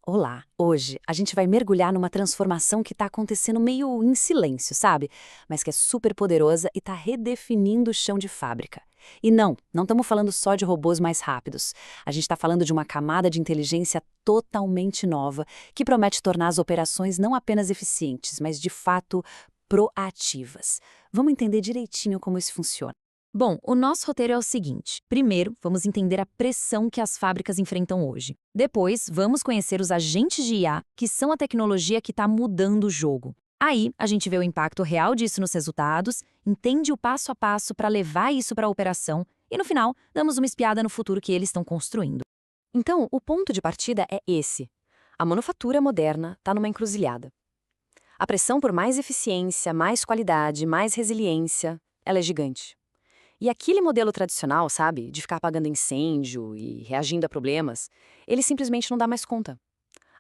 Olá! Hoje a gente vai mergulhar numa transformação que está acontecendo meio em silêncio, sabe? Mas que é super poderosa e está redefinindo o chão de fábrica. E não estamos falando só de robôs mais rápidos. A gente está falando de uma camada de inteligência totalmente nova que promete tornar as operações não apenas eficientes, mas de fato proativas. Vamos entender direitinho como isso funciona. Bom, o nosso roteiro é o seguinte. Primeiro, vamos entender a pressão que as fábricas enfrentam hoje. Depois, vamos conhecer os agentes de IA, que são a tecnologia que está mudando o jogo. Aí, a gente vê o impacto real disso nos resultados, entende o passo a passo para levar isso para a operação e, no final, damos uma espiada no futuro que eles estão construindo. Então, o ponto de partida é esse. A manufatura moderna está numa encruzilhada. A pressão por mais eficiência, mais qualidade, mais resiliência, ela é gigante. E aquele modelo tradicional, sabe, de ficar apagando incêndio e reagindo a problemas, ele simplesmente não dá mais conta.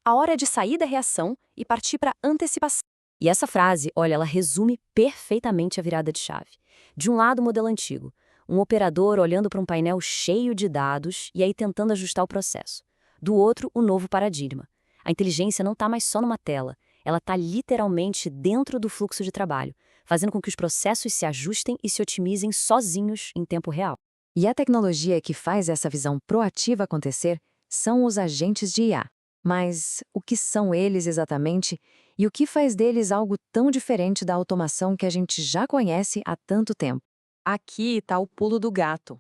A hora é de sair da reação e partir para antecipação. E essa frase, olha, ela resume perfeitamente a virada de chave. De um lado, o modelo antigo, um operador olhando para um painel cheio de dados e aí tentando ajustar o processo. Do outro, o novo paradigma. A inteligência não está mais só numa tela, ela está literalmente dentro do fluxo de trabalho, fazendo com que os processos se ajustem e se otimizem sozinhos em tempo real. E a tecnologia que faz essa visão proativa acontecer são os agentes de IA. Mas o que são eles exatamente e o que faz deles algo tão diferente da automação que a gente já conhece há tanto tempo? Aqui está o pulo do gato.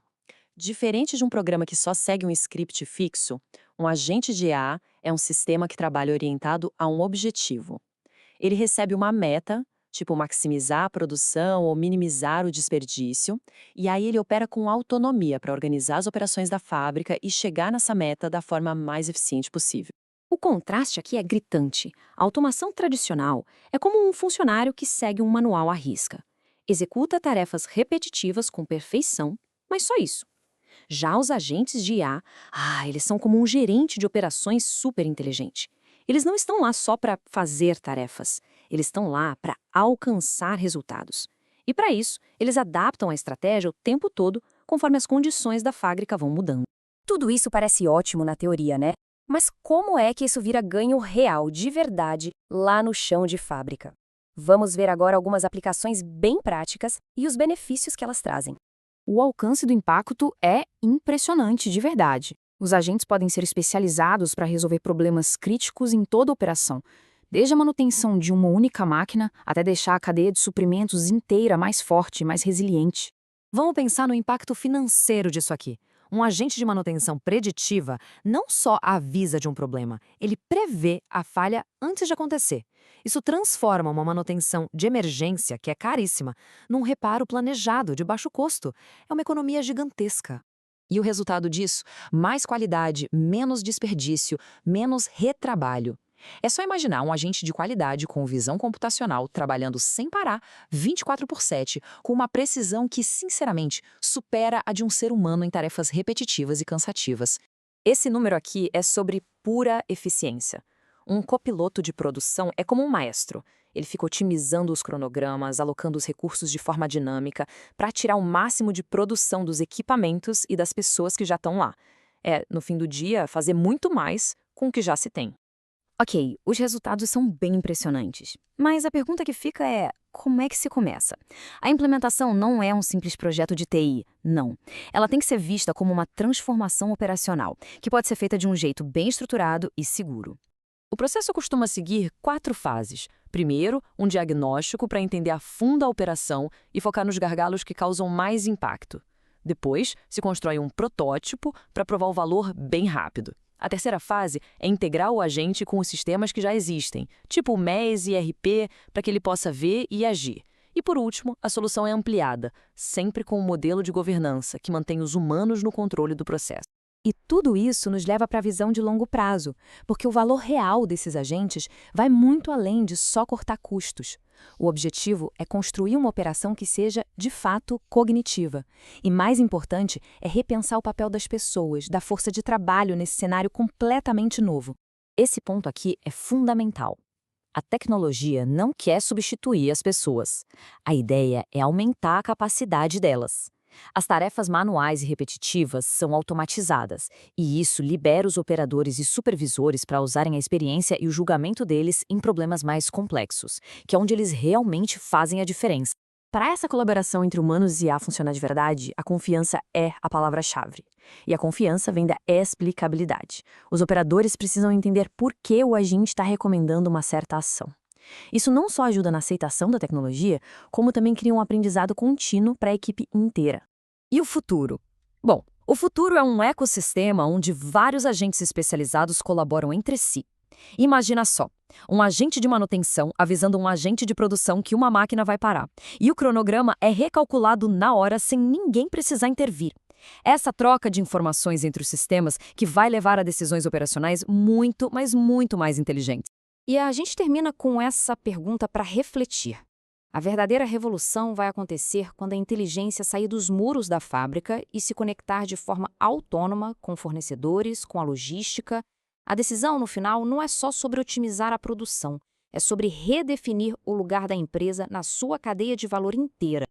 Diferente de um programa que só segue um script fixo, um agente de IA é um sistema que trabalha orientado a um objetivo. Ele recebe uma meta, tipo maximizar a produção ou minimizar o desperdício, e aí ele opera com autonomia para organizar as operações da fábrica e chegar nessa meta da forma mais eficiente possível. O contraste aqui é gritante. A automação tradicional é como um funcionário que segue um manual à risca. Executa tarefas repetitivas com perfeição, mas só isso. Já os agentes de IA, eles são como um gerente de operações super inteligente. Eles não estão lá só para fazer tarefas, eles estão lá para alcançar resultados. E para isso, eles adaptam a estratégia o tempo todo, conforme as condições da fábrica vão mudando. Tudo isso parece ótimo na teoria, né? Mas como é que isso vira ganho real, de verdade, lá no chão de fábrica? Vamos ver agora algumas aplicações bem práticas e os benefícios que elas trazem. O alcance do impacto é impressionante, de verdade. Os agentes podem ser especializados para resolver problemas críticos em toda a operação, desde a manutenção de uma única máquina até deixar a cadeia de suprimentos inteira mais forte e mais resiliente. Vamos pensar no impacto financeiro disso aqui. Um agente de manutenção preditiva não só avisa de um problema, ele prevê a falha antes de acontecer. Isso transforma uma manutenção de emergência, que é caríssima, num reparo planejado de baixo custo. É uma economia gigantesca. E o resultado disso? Mais qualidade, menos desperdício, menos retrabalho. É só imaginar um agente de qualidade com visão computacional trabalhando sem parar, 24/7, com uma precisão que, sinceramente, supera a de um ser humano em tarefas repetitivas e cansativas. Esse número aqui é sobre pura eficiência. Um copiloto de produção é como um maestro. Ele fica otimizando os cronogramas, alocando os recursos de forma dinâmica para tirar o máximo de produção dos equipamentos e das pessoas que já estão lá. No fim do dia, fazer muito mais com o que já se tem. Ok, os resultados são bem impressionantes. Mas a pergunta que fica é, como é que se começa? A implementação não é um simples projeto de TI, não. Ela tem que ser vista como uma transformação operacional, que pode ser feita de um jeito bem estruturado e seguro. O processo costuma seguir 4 fases. Primeiro, um diagnóstico para entender a fundo a operação e focar nos gargalos que causam mais impacto. Depois, se constrói um protótipo para provar o valor bem rápido. A terceira fase é integrar o agente com os sistemas que já existem, tipo o MES e ERP, para que ele possa ver e agir. E por último, a solução é ampliada, sempre com um modelo de governança que mantém os humanos no controle do processo. E tudo isso nos leva para a visão de longo prazo, porque o valor real desses agentes vai muito além de só cortar custos. O objetivo é construir uma operação que seja, de fato, cognitiva. E mais importante é repensar o papel das pessoas, da força de trabalho nesse cenário completamente novo. Esse ponto aqui é fundamental. A tecnologia não quer substituir as pessoas. A ideia é aumentar a capacidade delas. As tarefas manuais e repetitivas são automatizadas, e isso libera os operadores e supervisores para usarem a experiência e o julgamento deles em problemas mais complexos, que é onde eles realmente fazem a diferença. Para essa colaboração entre humanos e IA funcionar de verdade, a confiança é a palavra-chave. E a confiança vem da explicabilidade. Os operadores precisam entender por que o agente está recomendando uma certa ação. Isso não só ajuda na aceitação da tecnologia, como também cria um aprendizado contínuo para a equipe inteira. E o futuro? Bom, o futuro é um ecossistema onde vários agentes especializados colaboram entre si. Imagina só, um agente de manutenção avisando um agente de produção que uma máquina vai parar, e o cronograma é recalculado na hora sem ninguém precisar intervir. Essa troca de informações entre os sistemas que vai levar a decisões operacionais muito, mas muito mais inteligentes. E a gente termina com essa pergunta para refletir. A verdadeira revolução vai acontecer quando a inteligência sair dos muros da fábrica e se conectar de forma autônoma com fornecedores, com a logística. A decisão, no final, não é só sobre otimizar a produção, é sobre redefinir o lugar da empresa na sua cadeia de valor inteira.